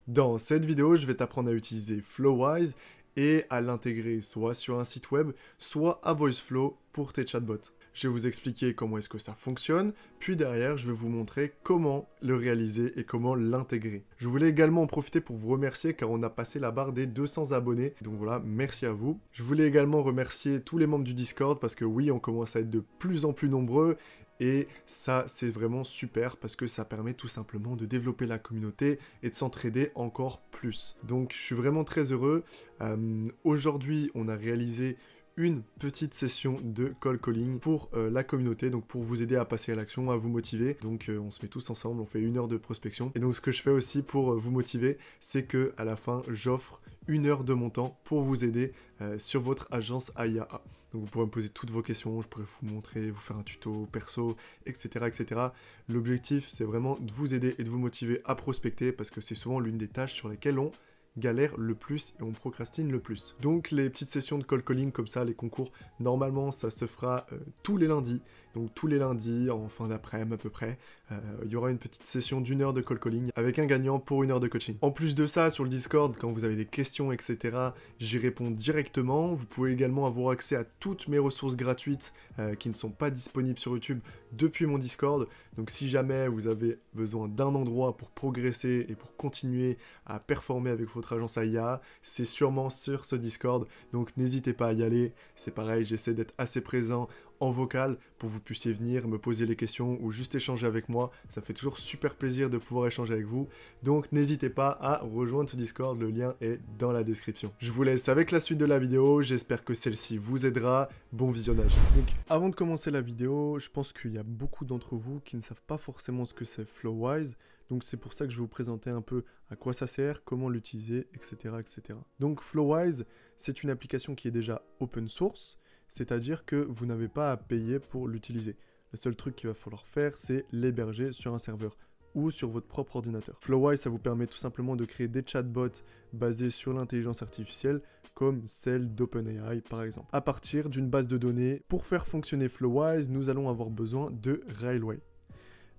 Dans cette vidéo, je vais t'apprendre à utiliser Flowise et à l'intégrer soit sur un site web, soit à VoiceFlow pour tes chatbots. Je vais vous expliquer comment est-ce que ça fonctionne, puis derrière, je vais vous montrer comment le réaliser et comment l'intégrer. Je voulais également en profiter pour vous remercier car on a passé la barre des 200 abonnés, donc voilà, merci à vous. Je voulais également remercier tous les membres du Discord parce que oui, on commence à être de plus en plus nombreux. Et ça, c'est vraiment super parce que ça permet tout simplement de développer la communauté et de s'entraider encore plus. Donc, je suis vraiment très heureux. Aujourd'hui, on a réalisé une petite session de call calling pour la communauté, donc pour vous aider à passer à l'action, à vous motiver. Donc on se met tous ensemble, on fait 1 heure de prospection. Et donc ce que je fais aussi pour vous motiver, c'est que à la fin, j'offre 1 heure de mon temps pour vous aider sur votre agence AIAA. Donc vous pourrez me poser toutes vos questions, je pourrais vous montrer, vous faire un tuto perso, etc. etc. L'objectif, c'est vraiment de vous aider et de vous motiver à prospecter parce que c'est souvent l'une des tâches sur lesquelles on galère le plus et on procrastine le plus. Donc les petites sessions de call calling comme ça, les concours, normalement ça se fera tous les lundis. Donc tous les lundis, en fin d'après-midi à peu près, il y aura une petite session d'1 heure de call calling avec un gagnant pour 1 heure de coaching. En plus de ça, sur le Discord, quand vous avez des questions, etc., j'y réponds directement. Vous pouvez également avoir accès à toutes mes ressources gratuites qui ne sont pas disponibles sur YouTube depuis mon Discord. Donc si jamais vous avez besoin d'un endroit pour progresser et pour continuer à performer avec votre agence AIA, c'est sûrement sur ce Discord. Donc n'hésitez pas à y aller. C'est pareil, j'essaie d'être assez présent en vocal pour que vous puissiez venir me poser les questions ou juste échanger avec moi. Ça fait toujours super plaisir de pouvoir échanger avec vous. Donc n'hésitez pas à rejoindre ce Discord, le lien est dans la description. Je vous laisse avec la suite de la vidéo, j'espère que celle-ci vous aidera. Bon visionnage. Donc avant de commencer la vidéo, je pense qu'il y a beaucoup d'entre vous qui ne savent pas forcément ce que c'est Flowise. Donc c'est pour ça que je vais vous présenter un peu à quoi ça sert, comment l'utiliser, etc., etc. Donc Flowise, c'est une application qui est déjà open source. C'est-à-dire que vous n'avez pas à payer pour l'utiliser. Le seul truc qu'il va falloir faire, c'est l'héberger sur un serveur ou sur votre propre ordinateur. Flowise, ça vous permet tout simplement de créer des chatbots basés sur l'intelligence artificielle, comme celle d'OpenAI par exemple. À partir d'une base de données, pour faire fonctionner Flowise, nous allons avoir besoin de Railway.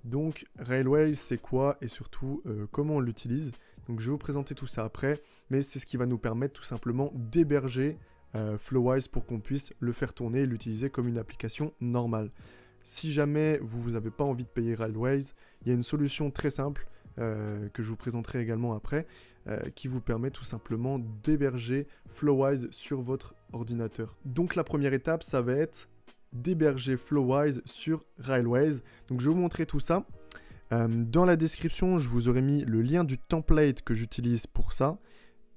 Donc Railway, c'est quoi et surtout comment on l'utilise. Donc je vais vous présenter tout ça après, mais c'est ce qui va nous permettre tout simplement d'héberger Flowise pour qu'on puisse le faire tourner et l'utiliser comme une application normale. Si jamais vous n'avez pas envie de payer Railways, il y a une solution très simple que je vous présenterai également après qui vous permet tout simplement d'héberger Flowise sur votre ordinateur. Donc la première étape, ça va être d'héberger Flowise sur Railways. Donc je vais vous montrer tout ça. Dans la description, je vous aurai mis le lien du template que j'utilise pour ça.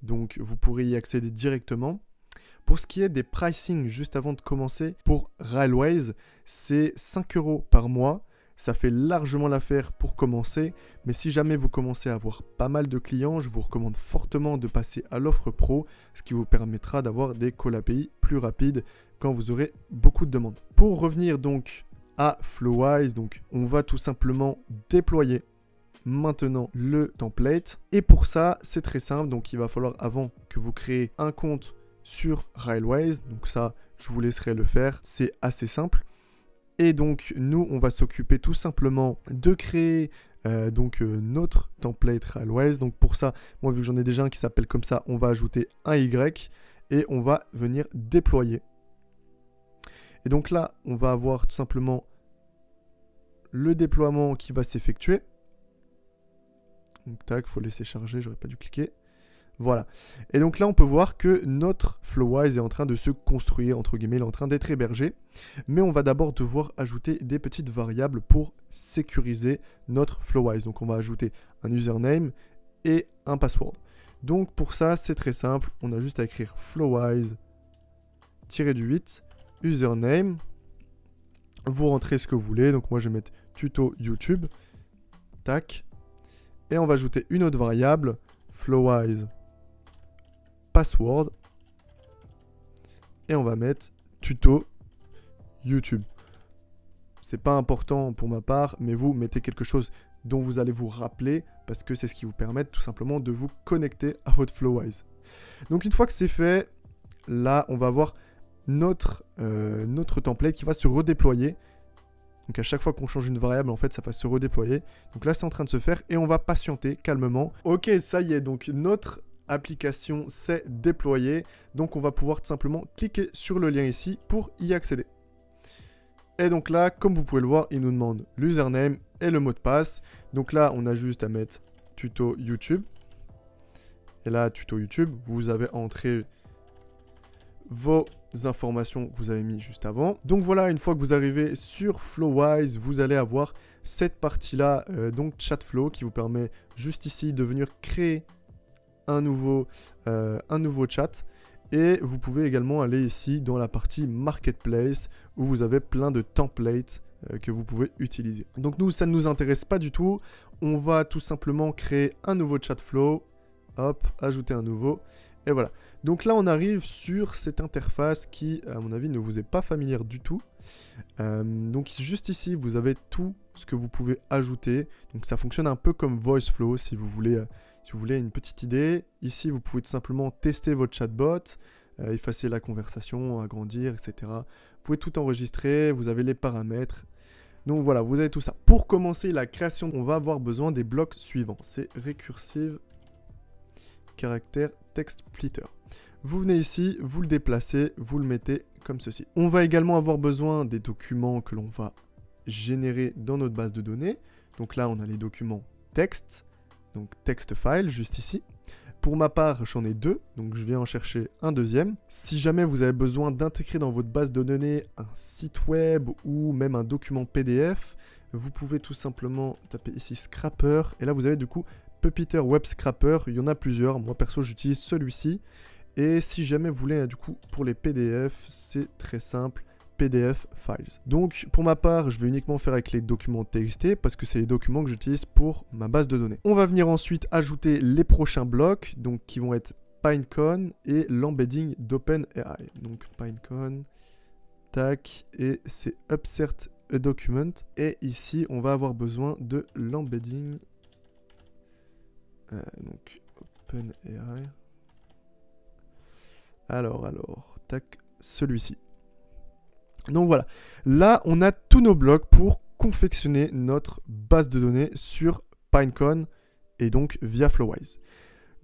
Donc vous pourrez y accéder directement. Pour ce qui est des pricing, juste avant de commencer, pour Railways, c'est 5 € par mois. Ça fait largement l'affaire pour commencer, mais si jamais vous commencez à avoir pas mal de clients, je vous recommande fortement de passer à l'offre pro, ce qui vous permettra d'avoir des call API plus rapides quand vous aurez beaucoup de demandes. Pour revenir donc à Flowise, donc on va tout simplement déployer maintenant le template. Et pour ça, c'est très simple, donc il va falloir avant que vous créez un compte sur Railways, donc ça je vous laisserai le faire, c'est assez simple. Et donc nous on va s'occuper tout simplement de créer notre template Railways. Donc pour ça, moi vu que j'en ai déjà un qui s'appelle comme ça, on va ajouter un Y et on va venir déployer. Et donc là on va avoir tout simplement le déploiement qui va s'effectuer. Donc tac, faut laisser charger, j'aurais pas dû cliquer. Voilà. Et donc là, on peut voir que notre Flowise est en train de se construire, entre guillemets, il est en train d'être hébergé. Mais on va d'abord devoir ajouter des petites variables pour sécuriser notre Flowise. Donc on va ajouter un username et un password. Donc pour ça, c'est très simple. On a juste à écrire Flowise-8 username. Vous rentrez ce que vous voulez. Donc moi, je vais mettre tuto YouTube. Tac. Et on va ajouter une autre variable, Flowise password, et on va mettre tuto YouTube. C'est pas important pour ma part, mais vous mettez quelque chose dont vous allez vous rappeler parce que c'est ce qui vous permet tout simplement de vous connecter à votre Flowise. Donc une fois que c'est fait, là on va avoir notre template qui va se redéployer. Donc à chaque fois qu'on change une variable, en fait, ça va se redéployer. Donc là, c'est en train de se faire et on va patienter calmement. Ok, ça y est, donc notre application s'est déployée. Donc on va pouvoir tout simplement cliquer sur le lien ici pour y accéder. Et donc là, comme vous pouvez le voir, il nous demande l'username et le mot de passe. Donc là, on a juste à mettre tuto YouTube. Et là, tuto YouTube, vous avez entré vos informations que vous avez mis juste avant. Donc voilà, une fois que vous arrivez sur Flowise, vous allez avoir cette partie-là, donc Chatflow, qui vous permet juste ici de venir créer un nouveau chat. Et vous pouvez également aller ici dans la partie Marketplace où vous avez plein de templates que vous pouvez utiliser. Donc nous, ça ne nous intéresse pas du tout. On va tout simplement créer un nouveau Chatflow. Hop, ajouter un nouveau. Et voilà. Donc là, on arrive sur cette interface qui, à mon avis, ne vous est pas familière du tout. Donc juste ici, vous avez tout ce que vous pouvez ajouter. Donc ça fonctionne un peu comme VoiceFlow si vous voulez... Si vous voulez une petite idée, ici vous pouvez tout simplement tester votre chatbot, effacer la conversation, agrandir, etc. Vous pouvez tout enregistrer, vous avez les paramètres. Donc voilà, vous avez tout ça. Pour commencer la création, on va avoir besoin des blocs suivants. C'est recursive caractère text splitter. Vous venez ici, vous le déplacez, vous le mettez comme ceci. On va également avoir besoin des documents que l'on va générer dans notre base de données. Donc là, on a les documents texte. Donc text file, juste ici. Pour ma part, j'en ai deux, donc je viens en chercher un deuxième. Si jamais vous avez besoin d'intégrer dans votre base de données un site web ou même un document PDF, vous pouvez tout simplement taper ici Scrapper. Et là, vous avez du coup Puppeteer Web Scrapper. Il y en a plusieurs. Moi, perso, j'utilise celui-ci. Et si jamais vous voulez, du coup, pour les PDF, c'est très simple. PDF Files. Donc pour ma part, je vais uniquement faire avec les documents TXT parce que c'est les documents que j'utilise pour ma base de données. On va venir ensuite ajouter les prochains blocs, donc qui vont être Pinecone et l'embedding d'OpenAI. Donc Pinecone, tac, et c'est Upsert a Document. Et ici, on va avoir besoin de l'embedding. Donc OpenAI. Alors, tac, celui-ci. Donc voilà, là on a tous nos blocs pour confectionner notre base de données sur Pinecone et donc via Flowise.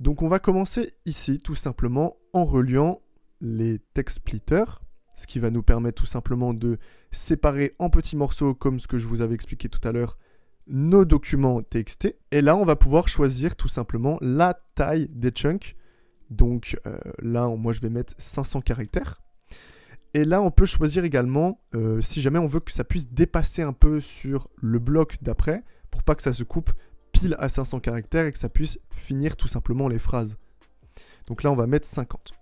Donc on va commencer ici tout simplement en reliant les text splitters, ce qui va nous permettre tout simplement de séparer en petits morceaux comme ce que je vous avais expliqué tout à l'heure nos documents TXT. Et là on va pouvoir choisir tout simplement la taille des chunks. Donc là moi je vais mettre 500 caractères. Et là, on peut choisir également, si jamais on veut que ça puisse dépasser un peu sur le bloc d'après, pour pas que ça se coupe pile à 500 caractères et que ça puisse finir tout simplement les phrases. Donc là, on va mettre 50.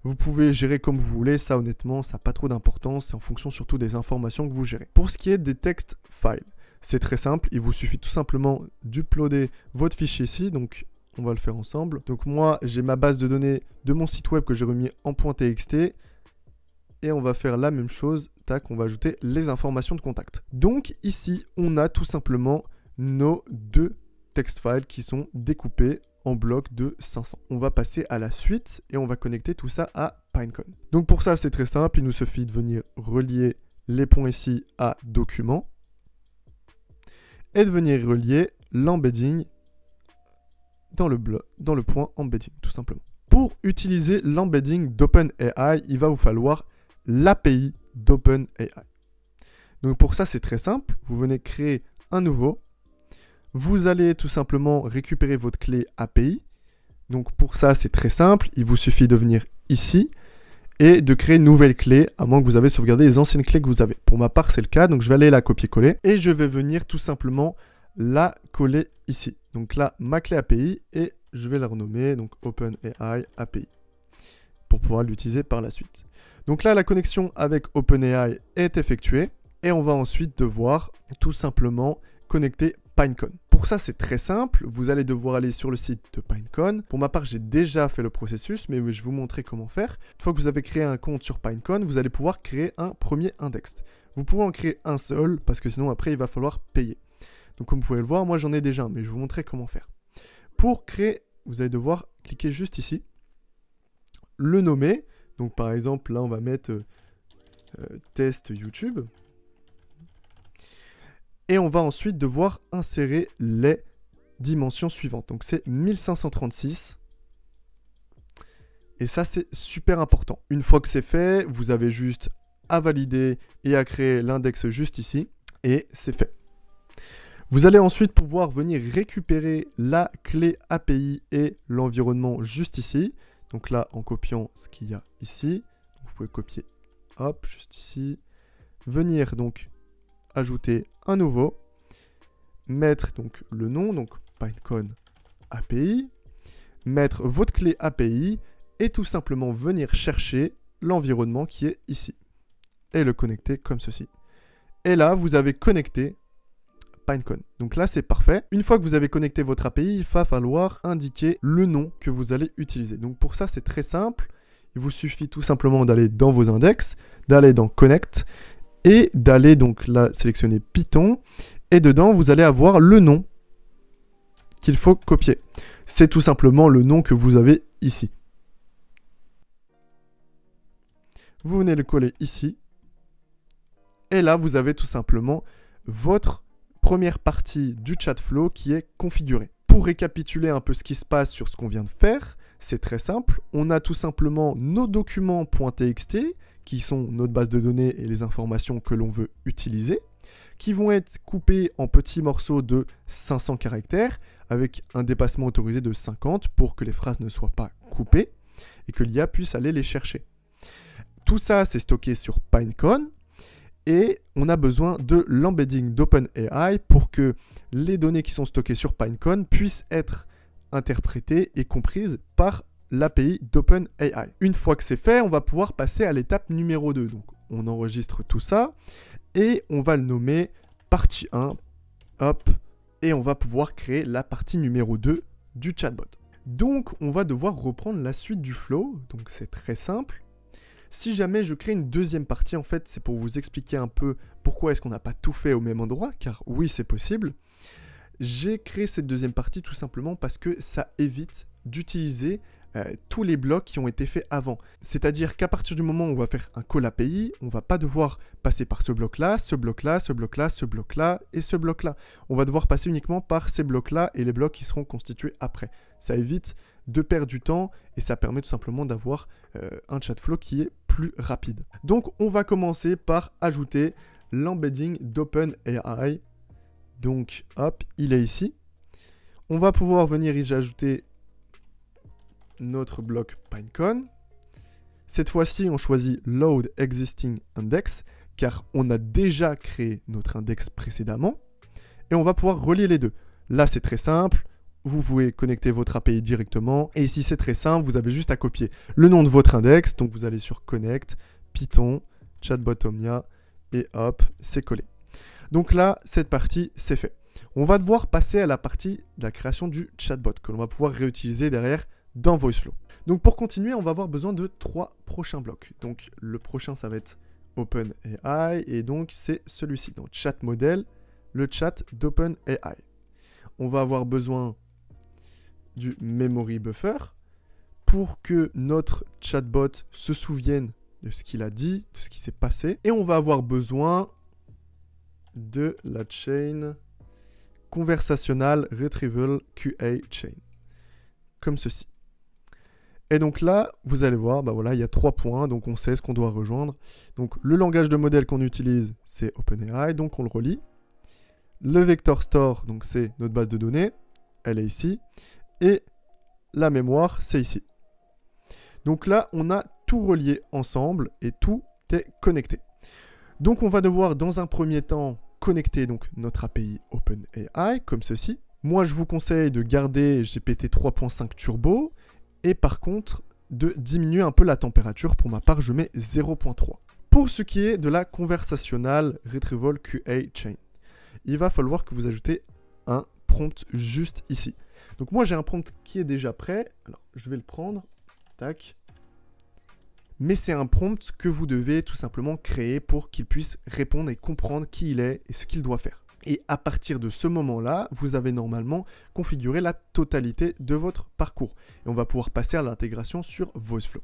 Vous pouvez gérer comme vous voulez, ça honnêtement, ça n'a pas trop d'importance, c'est en fonction surtout des informations que vous gérez. Pour ce qui est des text files, c'est très simple, il vous suffit tout simplement d'uploader votre fichier ici, donc on va le faire ensemble. Donc moi, j'ai ma base de données de mon site web que j'ai remis en .txt. Et on va faire la même chose, tac, on va ajouter les informations de contact. Donc ici, on a tout simplement nos deux text files qui sont découpés en blocs de 500. On va passer à la suite et on va connecter tout ça à Pinecone. Donc pour ça, c'est très simple, il nous suffit de venir relier les points ici à document et de venir relier l'embedding dans le point embedding, tout simplement. Pour utiliser l'embedding d'OpenAI, il va vous falloir l'API d'OpenAI. Donc pour ça, c'est très simple. Vous venez créer un nouveau. Vous allez tout simplement récupérer votre clé API. Donc pour ça, c'est très simple. Il vous suffit de venir ici et de créer une nouvelle clé, à moins que vous avez sauvegardé les anciennes clés que vous avez. Pour ma part, c'est le cas. Donc je vais aller la copier-coller et je vais venir tout simplement la coller ici. Donc là, ma clé API et je vais la renommer donc OpenAI API pour pouvoir l'utiliser par la suite. Donc là, la connexion avec OpenAI est effectuée et on va ensuite devoir tout simplement connecter Pinecone. Pour ça, c'est très simple. Vous allez devoir aller sur le site de Pinecone. Pour ma part, j'ai déjà fait le processus, mais je vais vous montrer comment faire. Une fois que vous avez créé un compte sur Pinecone, vous allez pouvoir créer un premier index. Vous pouvez en créer un seul parce que sinon, après, il va falloir payer. Donc, comme vous pouvez le voir, moi, j'en ai déjà un, mais je vais vous montrer comment faire. Pour créer, vous allez devoir cliquer juste ici, le nommer. Donc par exemple, là on va mettre test YouTube. Et on va ensuite devoir insérer les dimensions suivantes. Donc c'est 1536. Et ça, c'est super important. Une fois que c'est fait, vous avez juste à valider et à créer l'index juste ici. Et c'est fait. Vous allez ensuite pouvoir venir récupérer la clé API et l'environnement juste ici. Donc là, en copiant ce qu'il y a ici, vous pouvez copier, hop, juste ici. Venir donc ajouter un nouveau. Mettre donc le nom, donc Pinecone API. Mettre votre clé API et tout simplement venir chercher l'environnement qui est ici. Et le connecter comme ceci. Et là, vous avez connecté Pinecone. Donc là, c'est parfait. Une fois que vous avez connecté votre API, il va falloir indiquer le nom que vous allez utiliser. Donc pour ça, c'est très simple. Il vous suffit tout simplement d'aller dans vos index, d'aller dans Connect et d'aller donc là sélectionner Python. Et dedans, vous allez avoir le nom qu'il faut copier. C'est tout simplement le nom que vous avez ici. Vous venez le coller ici. Et là, vous avez tout simplement votre première partie du chat flow qui est configurée. Pour récapituler un peu ce qui se passe sur ce qu'on vient de faire, c'est très simple. On a tout simplement nos documents.txt qui sont notre base de données et les informations que l'on veut utiliser, qui vont être coupés en petits morceaux de 500 caractères avec un dépassement autorisé de 50 pour que les phrases ne soient pas coupées et que l'IA puisse aller les chercher. Tout ça, c'est stocké sur Pinecone. Et on a besoin de l'embedding d'OpenAI pour que les données qui sont stockées sur Pinecone puissent être interprétées et comprises par l'API d'OpenAI. Une fois que c'est fait, on va pouvoir passer à l'étape numéro 2. Donc on enregistre tout ça et on va le nommer partie 1. Hop, et on va pouvoir créer la partie numéro 2 du chatbot. Donc on va devoir reprendre la suite du flow. Donc c'est très simple. Si jamais je crée une deuxième partie, en fait, c'est pour vous expliquer un peu pourquoi est-ce qu'on n'a pas tout fait au même endroit, car oui, c'est possible. J'ai créé cette deuxième partie tout simplement parce que ça évite d'utiliser tous les blocs qui ont été faits avant. C'est-à-dire qu'à partir du moment où on va faire un call API, on ne va pas devoir passer par ce bloc-là, ce bloc-là, ce bloc-là, ce bloc-là et ce bloc-là. On va devoir passer uniquement par ces blocs-là et les blocs qui seront constitués après. Ça évite de perdre du temps et ça permet tout simplement d'avoir un chat flow qui est plus rapide. Donc on va commencer par ajouter l'embedding d'OpenAI. Donc hop, il est ici. On va pouvoir venir y ajouter notre bloc Pinecone. Cette fois-ci, on choisit Load Existing Index car on a déjà créé notre index précédemment et on va pouvoir relier les deux. Là, c'est très simple. Vous pouvez connecter votre API directement. Et ici, c'est très simple. Vous avez juste à copier le nom de votre index. Donc, vous allez sur Connect, Python, Chatbot Omnia, et hop, c'est collé. Donc là, cette partie, c'est fait. On va devoir passer à la partie de la création du chatbot que l'on va pouvoir réutiliser derrière dans VoiceFlow. Donc, pour continuer, on va avoir besoin de 3 prochains blocs. Donc, le prochain, ça va être OpenAI. Et donc, c'est celui-ci. Donc, chat model, le chat d'OpenAI. On va avoir besoin du memory buffer pour que notre chatbot se souvienne de ce qu'il a dit, de ce qui s'est passé. Et on va avoir besoin de la chain conversational retrieval QA chain. Comme ceci. Et donc là, vous allez voir, bah voilà, il y a 3 points, donc on sait ce qu'on doit rejoindre. Donc le langage de modèle qu'on utilise, c'est OpenAI, donc on le relie. Le vector store, donc c'est notre base de données, elle est ici. Et la mémoire, c'est ici. Donc là, on a tout relié ensemble et tout est connecté. Donc on va devoir, dans un premier temps, connecter donc notre API OpenAI, comme ceci. Moi, je vous conseille de garder GPT 3.5 Turbo et par contre, de diminuer un peu la température. Pour ma part, je mets 0.3. Pour ce qui est de la Conversational Retrieval QA Chain, il va falloir que vous ajoutez un prompt juste ici. Donc moi, j'ai un prompt qui est déjà prêt. Alors, je vais le prendre. Tac. Mais c'est un prompt que vous devez tout simplement créer pour qu'il puisse répondre et comprendre qui il est et ce qu'il doit faire. Et à partir de ce moment-là, vous avez normalement configuré la totalité de votre parcours. Et on va pouvoir passer à l'intégration sur VoiceFlow.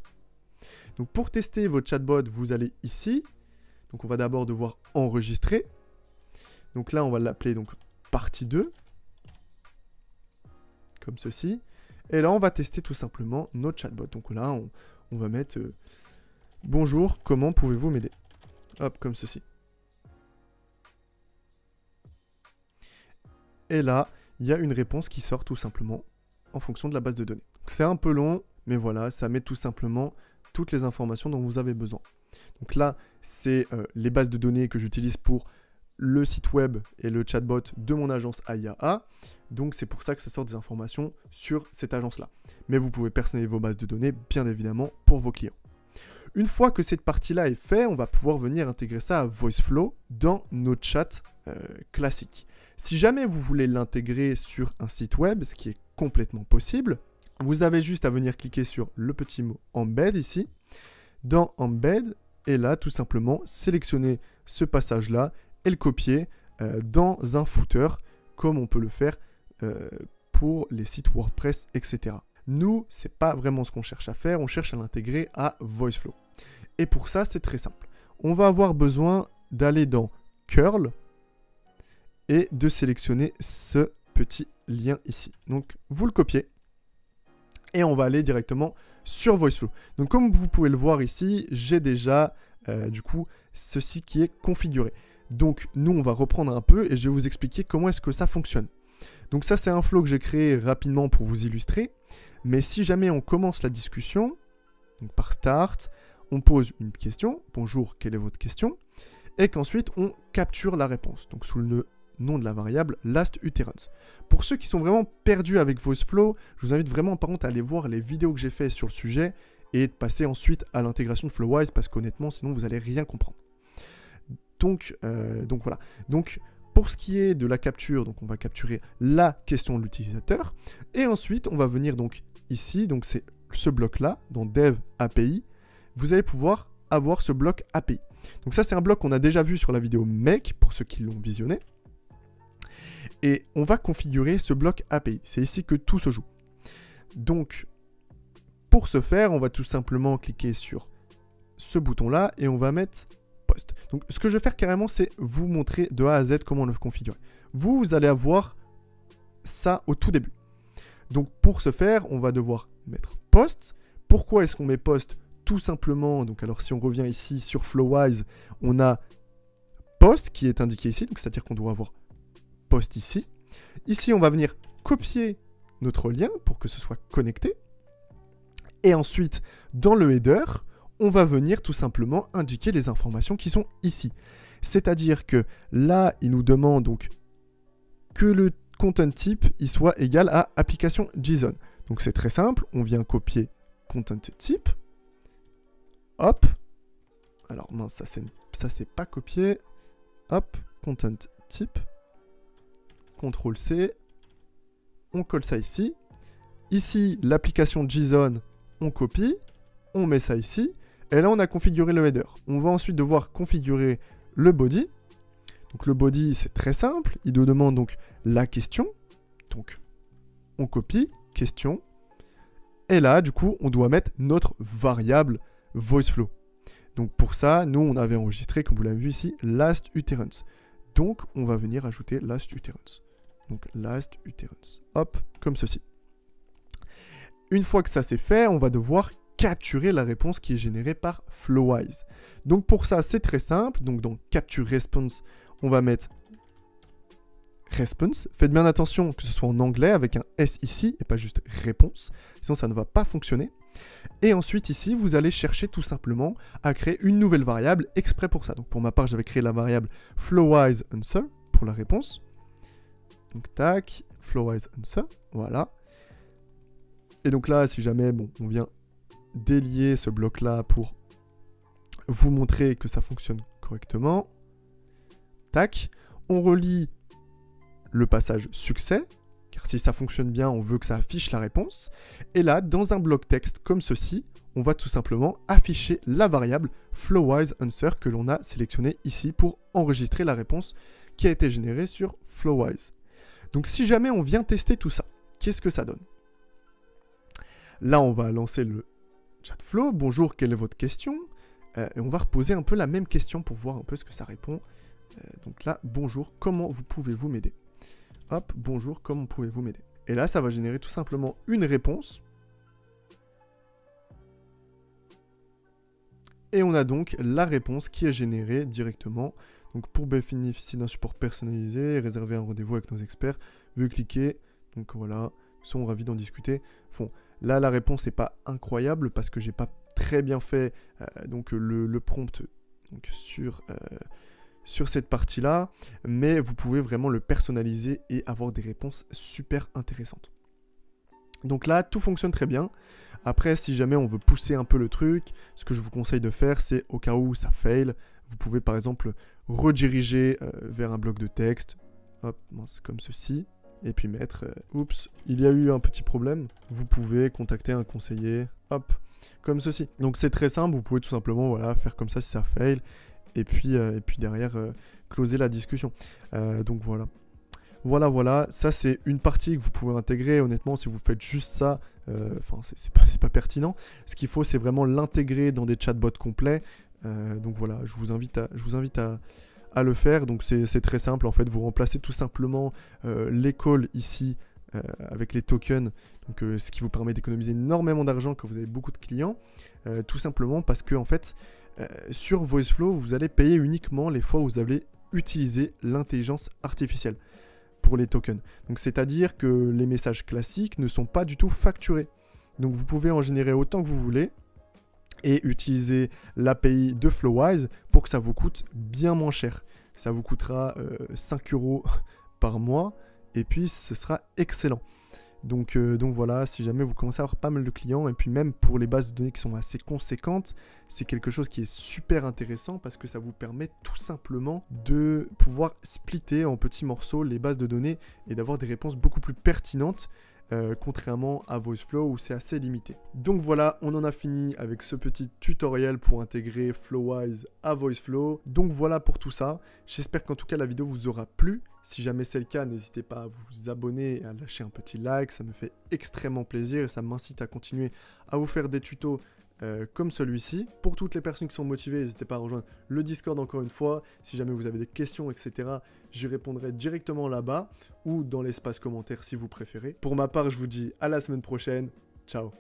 Donc pour tester votre chatbot, vous allez ici. Donc on va d'abord devoir enregistrer. Donc là, on va l'appeler donc partie 2. Comme ceci. Et là, on va tester tout simplement notre chatbot. Donc là, on va mettre bonjour, comment pouvez-vous m'aider? Hop, comme ceci. Et là, il y a une réponse qui sort tout simplement en fonction de la base de données. C'est un peu long, mais voilà, ça met tout simplement toutes les informations dont vous avez besoin. Donc là, c'est les bases de données que j'utilise pour le site web et le chatbot de mon agence AIAA. Donc c'est pour ça que ça sort des informations sur cette agence-là. Mais vous pouvez personnaliser vos bases de données, bien évidemment, pour vos clients. Une fois que cette partie-là est faite, on va pouvoir venir intégrer ça à VoiceFlow dans nos chats classiques. Si jamais vous voulez l'intégrer sur un site web, ce qui est complètement possible, vous avez juste à venir cliquer sur le petit mot Embed ici, dans Embed, et là, tout simplement, sélectionner ce passage-là et le copier dans un footer, comme on peut le faire pour les sites WordPress, etc. Nous, c'est pas vraiment ce qu'on cherche à faire, on cherche à l'intégrer à VoiceFlow. Et pour ça, c'est très simple. On va avoir besoin d'aller dans Curl et de sélectionner ce petit lien ici. Donc, vous le copiez et on va aller directement sur VoiceFlow. Donc, comme vous pouvez le voir ici, j'ai déjà, du coup, ceci qui est configuré. Donc, nous, on va reprendre un peu et je vais vous expliquer comment est-ce que ça fonctionne. Donc ça, c'est un flow que j'ai créé rapidement pour vous illustrer. Mais si jamais on commence la discussion, donc par Start, on pose une question. Bonjour, quelle est votre question? Et qu'ensuite, on capture la réponse. Donc sous le nom de la variable last utterance. Pour ceux qui sont vraiment perdus avec VoiceFlow, je vous invite vraiment par contre à aller voir les vidéos que j'ai faites sur le sujet et de passer ensuite à l'intégration de Flowise parce qu'honnêtement, sinon vous n'allez rien comprendre. Donc voilà. Donc, pour ce qui est de la capture, donc on va capturer la question de l'utilisateur. Et ensuite, on va venir donc ici, donc c'est ce bloc-là, dans Dev API. Vous allez pouvoir avoir ce bloc API. Donc ça, c'est un bloc qu'on a déjà vu sur la vidéo Make, pour ceux qui l'ont visionné. Et on va configurer ce bloc API. C'est ici que tout se joue. Donc, pour ce faire, on va tout simplement cliquer sur ce bouton-là et on va mettre Post. Donc, ce que je vais faire carrément, c'est vous montrer de A à Z comment le configurer. Vous allez avoir ça au tout début. Donc, pour ce faire, on va devoir mettre Post. Pourquoi est-ce qu'on met Post? Tout simplement, donc alors si on revient ici sur Flowise, on a Post qui est indiqué ici, donc c'est-à-dire qu'on doit avoir Post ici. Ici, on va venir copier notre lien pour que ce soit connecté. Et ensuite, dans le header, on va venir tout simplement indiquer les informations qui sont ici. C'est-à-dire que là, il nous demande donc que le content type il soit égal à application JSON. Donc c'est très simple, on vient copier content type. Hop. Alors mince, ça c'est pas copié. Hop, content type. CTRL C. On colle ça ici. Ici, l'application JSON, on copie. On met ça ici. Et là, on a configuré le header. On va ensuite devoir configurer le body. Donc le body, c'est très simple. Il nous demande donc la question. Donc, on copie, question. Et là, du coup, on doit mettre notre variable VoiceFlow. Donc pour ça, nous, on avait enregistré, comme vous l'avez vu ici, last utterance. Donc, on va venir ajouter last utterance. Donc, last utterance. Hop, comme ceci. Une fois que ça c'est fait, on va devoir capturer la réponse qui est générée par Flowise. Donc pour ça, c'est très simple. Donc dans Capture Response, on va mettre Response. Faites bien attention que ce soit en anglais avec un S ici et pas juste réponse. Sinon, ça ne va pas fonctionner. Et ensuite, ici, vous allez chercher tout simplement à créer une nouvelle variable exprès pour ça. Donc pour ma part, j'avais créé la variable Flowise Answer pour la réponse. Donc tac, Flowise Answer, voilà. Et donc là, si jamais, bon, on vient délier ce bloc-là pour vous montrer que ça fonctionne correctement. Tac. On relie le passage succès, car si ça fonctionne bien, on veut que ça affiche la réponse. Et là, dans un bloc texte comme ceci, on va tout simplement afficher la variable FlowWiseAnswer que l'on a sélectionnée ici pour enregistrer la réponse qui a été générée sur Flowise. Donc si jamais on vient tester tout ça, qu'est-ce que ça donne? Là, on va lancer le Chatflow. Bonjour, quelle est votre question? Et on va reposer un peu la même question pour voir un peu ce que ça répond. Donc là, bonjour, comment pouvez-vous m'aider? Hop, bonjour, comment pouvez-vous m'aider? Et là, ça va générer tout simplement une réponse. Et on a donc la réponse qui est générée directement. Donc pour bénéficier d'un support personnalisé, réserver un rendez-vous avec nos experts, veuillez cliquer. Donc voilà, ils sont ravis d'en discuter. Bon, là la réponse n'est pas incroyable parce que j'ai pas très bien fait donc le prompt donc, sur cette partie-là, mais vous pouvez vraiment le personnaliser et avoir des réponses super intéressantes. Donc là, tout fonctionne très bien. Après, si jamais on veut pousser un peu le truc, ce que je vous conseille de faire, c'est au cas où ça fail, vous pouvez par exemple rediriger vers un bloc de texte, hop, mince, comme ceci, et puis mettre, oups, il y a eu un petit problème, vous pouvez contacter un conseiller, hop, comme ceci. Donc c'est très simple, vous pouvez tout simplement voilà, faire comme ça si ça fail, et puis derrière, closer la discussion. Donc voilà. Voilà, ça c'est une partie que vous pouvez intégrer. Honnêtement, si vous faites juste ça, c'est pas pertinent. Ce qu'il faut, c'est vraiment l'intégrer dans des chatbots complets. Donc voilà, je vous invite à le faire. Donc c'est très simple. En fait, vous remplacez tout simplement les calls ici avec les tokens. Donc ce qui vous permet d'économiser énormément d'argent quand vous avez beaucoup de clients. Tout simplement parce que en fait, sur VoiceFlow, vous allez payer uniquement les fois où vous avez utilisé l'intelligence artificielle pour les tokens. Donc c'est-à-dire que les messages classiques ne sont pas du tout facturés. Donc vous pouvez en générer autant que vous voulez et utiliser l'API de Flowise pour que ça vous coûte bien moins cher. Ça vous coûtera 5 € par mois et puis ce sera excellent. Donc voilà, si jamais vous commencez à avoir pas mal de clients, et puis même pour les bases de données qui sont assez conséquentes, c'est quelque chose qui est super intéressant parce que ça vous permet tout simplement de pouvoir splitter en petits morceaux les bases de données et d'avoir des réponses beaucoup plus pertinentes. Contrairement à VoiceFlow où c'est assez limité. Donc voilà, on en a fini avec ce petit tutoriel pour intégrer Flowise à VoiceFlow. Donc voilà pour tout ça. J'espère qu'en tout cas la vidéo vous aura plu. Si jamais c'est le cas, n'hésitez pas à vous abonner et à lâcher un petit like. Ça me fait extrêmement plaisir et ça m'incite à continuer à vous faire des tutos comme celui-ci. Pour toutes les personnes qui sont motivées, n'hésitez pas à rejoindre le Discord encore une fois. Si jamais vous avez des questions, etc., j'y répondrai directement là-bas ou dans l'espace commentaire si vous préférez. Pour ma part, je vous dis à la semaine prochaine. Ciao.